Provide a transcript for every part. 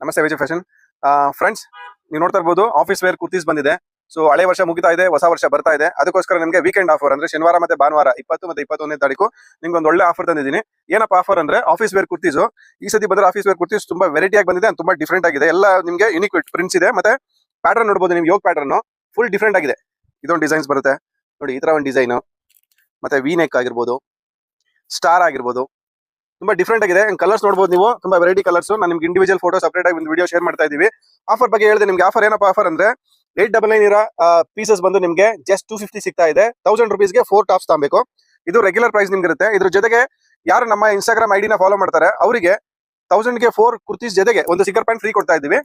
ನಮಸ್ತೆ Vijay fashion friends, ನೀವು ನೋಡ್ತಾ ಇರ್ಬೋದು ಆಫೀಸ್ ವೇರ್ ಕುರ್ತೀಸ್ ಬಂದಿದೆ. ಸೊ ಹಳೆ ವರ್ಷ ಮುಗಿತಾ ಇದೆ, ಹೊಸ ವರ್ಷ ಬರ್ತಾ ಇದೆ. ಅದಕ್ಕೋಸ್ಕರ ನಿಮಗೆ ವೀಕೆಂಡ್ ಆಫರ್ ಅಂದ್ರೆ ಶನಿವಾರ ಮತ್ತೆ ಭಾನುವಾರ 20 ಮತ್ತೆ 21ನೇ ತಾರೀಕು ನಿಮ್ಗೆ ಒಂದು ಒಳ್ಳೆ ಆಫರ್ ತಂದಿದ್ದೀನಿ. ಏನಪ್ಪ ಆಫರ್ ಅಂದ್ರೆ ಆಫೀಸ್ ವೇರ್ ಕುರ್ತೀಸ್. ಈ ಸತಿ ಬಂದ್ರೆ ಆಫೀಸ್ ವೇರ್ ಕುರ್ತೀಸ್ ತುಂಬಾ ವೆರೈಟಿ ಆಗಿ ಬಂದಿದೆ, ತುಂಬಾ ಡಿಫ್ರೆಂಟ್ ಆಗಿದೆ. ಎಲ್ಲ ನಿಮಗೆ ಯುನಿಕ್ ಪ್ರಿಂಟ್ಸ್ ಇದೆ, ಮತ್ತೆ ಪ್ಯಾಟರ್ನ್ ನೋಡಬಹುದು. ನಿಮ್ಗೆ ಯೋಗ ಪ್ಯಾಟರ್ನ್ ಫುಲ್ ಡಿಫ್ರೆಂಟ್ ಆಗಿದೆ. ಇದೊಂದು ಡಿಸೈನ್ಸ್ ಬರುತ್ತೆ ನೋಡಿ, ಈ ತರ ಒಂದು ಡಿಸೈನ್, ಮತ್ತೆ ವಿ ನೆಕ್ ಆಗಿರ್ಬೋದು, ಸ್ಟಾರ್ ಆಗಿರ್ಬೋದು, ತುಂಬಾ ಡಿಫ್ರೆಂಟ್ ಆಗಿದೆ. ಕಲರ್ಸ್ ನೋಡಬಹುದು ನೀವು, ತುಂಬಾ ವೆರೈಟಿ ಕಲರ್ಸ್. ನಾನು ನಿಮ್ಗೆ ಇಂಡಿವಿಜುವಲ್ ಫೋಟೋ ಸಪರೇಟ್ ಆಗಿ ಒಂದು ವಿಡಿಯೋ ಶೇರ್ ಮಾಡ್ತಾ ಇದೀವಿ. ಆಫರ್ ಬಗ್ಗೆ ಹೇಳಿದೆ ನಿಮ್ಗೆ. ಆಫರ್ ಏನಪ್ಪಾ ಆಫರ್ ಅಂದ್ರೆ 899 ಇರೋ ಪೀಸಸ್ ಬಂದು ನಿಮ್ಗೆ ಜಸ್ಟ್ 250 ಸಿಗ್ತಾ ಇದೆ. 1000 ರುಪೀಸ್ಗೆ 4 ಟಾಪ್ಸ್ ತಗೊಬೇಕು. ಇದು ರೆಗ್ಯುಲರ್ ಪ್ರೈಸ್ ನಿಮ್ಗೆ ಇರುತ್ತೆ. ಇದ್ರ ಜೊತೆಗೆ ಯಾರು ನಮ್ಮ ಇನ್ಸ್ಟಾಗ್ರಾಮ್ ಐಡಿನ ಫಾಲೋ ಮಾಡ್ತಾರೆ ಅವರಿಗೆ 1000ಗೆ 4 ಕುರ್ತೀಸ್ ಜೊತೆಗೆ ಒಂದು ಸಿಗರ್ ಪ್ಯಾಂಟ್ ಫ್ರೀ ಕೊಡ್ತಾ ಇದ್ದೀವಿ.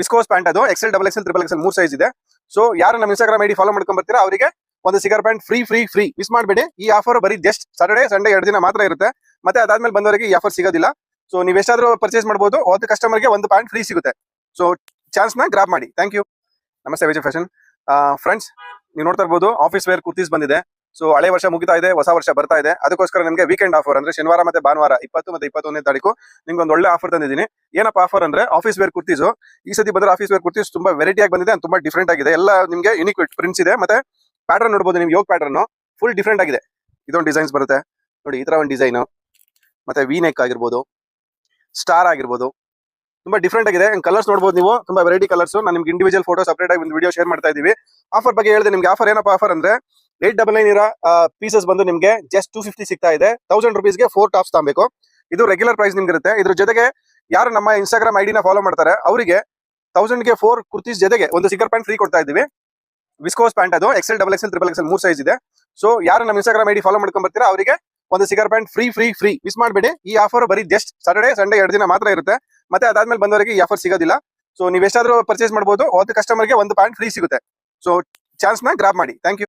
ವಿಸ್ಕೋಸ್ ಪ್ಯಾಂಟ್, ಅದು XL, XXL, XXL 3 ಸೈಜ್ ಇದೆ. ಸೊ ಯಾರು ನಮ್ಮ ಇನ್ಸ್ಟಾಗ್ರಾಮ್ ಐಡಿ ಫಾಲೋ ಮಾಡ್ಕೊಂಡ್ ಬರ್ತೀರಾ ಅವರಿಗೆ ಒಂದು ಸಿಗರ್ ಪ್ಯಾಂಟ್ ಫ್ರೀ. ಮಿಸ್ ಮಾಡಬೇಡಿ. ಈ ಆಫರ್ ಬರೀ ಜಸ್ಟ್ ಸ್ಯಾಟರ್ಡೆ ಸಂಡೇ 2 ದಿನ ಮಾತ್ರ ಇರುತ್ತೆ. ಮತ್ತೆ ಅದಾದ್ಮೇಲೆ ಬಂದವರಿಗೆ ಈ ಆಫರ್ ಸಿಗೋದಿಲ್ಲ. ಸೊ ನೀವು ಎಷ್ಟಾದ್ರೂ ಪರ್ಚೇಸ್ ಮಾಡಬಹುದು, ಒಂದು ಕಸ್ಟಮರ್ಗೆ ಒಂದು ಪ್ಯಾಂಟ್ ಫ್ರೀ ಸಿಗುತ್ತೆ. ಸೊ ಚಾನ್ಸ್ ನ ಗ್ರಾಬ್ ಮಾಡಿ. Thank you. ನಮಸ್ತೆ ವಿಜಯ್ ಫ್ಯಾಷನ್ ಫ್ರೆಂಡ್ಸ್, ನೀವು ನೋಡ್ತಾ ಇರ್ಬೋದು ಆಫೀಸ್ ವೇರ್ ಕುರ್ತೀಸ್ ಬಂದಿದೆ. ಸೊ ಹಳೆ ವರ್ಷ ಮುಗಿತಾ ಇದೆ, ಹೊಸ ವರ್ಷ ಬರ್ತಾ ಇದೆ. ಅದಕ್ಕೋಸ್ಕರ ನಿಮಗೆ ವೀಕೆಂಡ್ ಆಫರ್ ಅಂದ್ರೆ ಶನಿವಾರ ಮತ್ತೆ ಭಾನುವಾರ 20 ಮತ್ತೆ 21ನೇ ತಾರೀಕು ನಿಮ್ಗೆ ಒಂದು ಒಳ್ಳೆ ಆಫರ್ ತಂದಿದ್ದೀನಿ. ಏನಪ್ಪ ಆಫರ್ ಅಂದ್ರೆ ಆಫೀಸ್ ವೇರ್ ಕುರ್ತೀಸ್. ಈ ಸತಿ ಬಂದ್ರೆ ಆಫೀಸ್ ವೇರ್ ಕುರ್ತೀಸ್ ತುಂಬಾ ವೆರೈಟಿ ಆಗಿ ಬಂದಿದೆ, ತುಂಬಾ ಡಿಫ್ರೆಂಟ್ ಆಗಿದೆ. ಎಲ್ಲ ನಿಮಗೆ ಯುನಿಕ್ ಪ್ರಿಂಟ್ಸ್ ಇದೆ, ಮತ್ತೆ ಪ್ಯಾಟರ್ನ್ ನೋಡಬಹುದು. ನಿಮ್ಗೆ ಯೋಗ ಪ್ಯಾಟರ್ನ್ ಫುಲ್ ಡಿಫ್ರೆಂಟ್ ಆಗಿದೆ. ಇದೊಂದು ಡಿಸೈನ್ಸ್ ಬರುತ್ತೆ ನೋಡಿ, ಈ ತರ ಒಂದು ಡಿಸೈನ್, ಮತ್ತೆ ವಿ ನೆಕ್ ಆಗಿರ್ಬೋದು, ಸ್ಟಾರ್ ಆಗಿರ್ಬೋದು, ತುಂಬಾ ಡಿಫ್ರೆಂಟ್ ಆಗಿದೆ. ಕಲರ್ಸ್ ನೋಡಬಹುದು ನೀವು, ತುಂಬಾ ವೆರೈಟಿ ಕಲರ್ಸ್. ನಾನು ನಿಮ್ಗೆ ಇಂಡಿವಿಜುವಲ್ ಫೋಟೋ ಸಪರೇಟ್ ಆಗಿ ಒಂದು ವಿಡಿಯೋ ಶೇರ್ ಮಾಡ್ತಾ ಇದೀವಿ. ಆಫರ್ ಬಗ್ಗೆ ಹೇಳಿದೆ ನಿಮ್ಗೆ. ಆಫರ್ ಏನಪ್ಪಾ ಆಫರ್ ಅಂದ್ರೆ 899 ಇರೋ ಪೀಸಸ್ ಬಂದು ನಿಮ್ಗೆ ಜಸ್ಟ್ 250 ಸಿಗ್ತಾ ಇದೆ. 1000 ರುಪೀಸ್ಗೆ 4 ಟಾಪ್ಸ್ ತಗೊಬೇಕು. ಇದು ರೆಗ್ಯುಲರ್ ಪ್ರೈಸ್ ನಿಮ್ಗೆ ಇರುತ್ತೆ. ಇದ್ರ ಜೊತೆಗೆ ಯಾರು ನಮ್ಮ ಇನ್ಸ್ಟಾಗ್ರಾಮ್ ಐಡಿನ ಫಾಲೋ ಮಾಡ್ತಾರೆ ಅವರಿಗೆ 1000ಗೆ 4 ಕುರ್ತೀಸ್ ಜೊತೆಗೆ ಒಂದು ಸಿಗರ್ ಪ್ಯಾಂಟ್ ಫ್ರೀ ಕೊಡ್ತಾ ಇದ್ದೀವಿ. ವಿಸ್ಕೋಸ್ ಪ್ಯಾಂಟ್, ಅದು XL, XXL, XXL 3 ಸೈಜ್ ಇದೆ. ಸೊ ಯಾರು ನಮ್ಮ ಇನ್ಸ್ಟಾಗ್ರಾಮ್ ಐಡಿ ಫಾಲೋ ಮಾಡ್ಕೊಂಡ್ ಬರ್ತೀರಾ ಅವರಿಗೆ ಒಂದು ಸಿಗರ್ ಪ್ಯಾಂಟ್ ಫ್ರೀ. ಮಿಸ್ ಮಾಡಬೇಡಿ. ಈ ಆಫರ್ ಬರೀ ಜಸ್ಟ್ ಸ್ಯಾಟರ್ಡೆ ಸಂಡೇ 2 ದಿನ ಮಾತ್ರ ಇರುತ್ತೆ. ಮತ್ತೆ ಅದಾದ್ಮೇಲೆ ಬಂದವರಿಗೆ ಈ ಆಫರ್ ಸಿಗೋದಿಲ್ಲ. ಸೊ ನೀವು ಎಷ್ಟಾದ್ರೂ ಪರ್ಚೇಸ್ ಮಾಡಬಹುದು, ಒಂದು ಕಸ್ಟಮರ್ಗೆ ಒಂದು ಪ್ಯಾಂಟ್ ಫ್ರೀ ಸಿಗುತ್ತೆ. ಸೊ ಚಾನ್ಸ್ ನ ಗ್ರಾಬ್ ಮಾಡಿ. Thank you.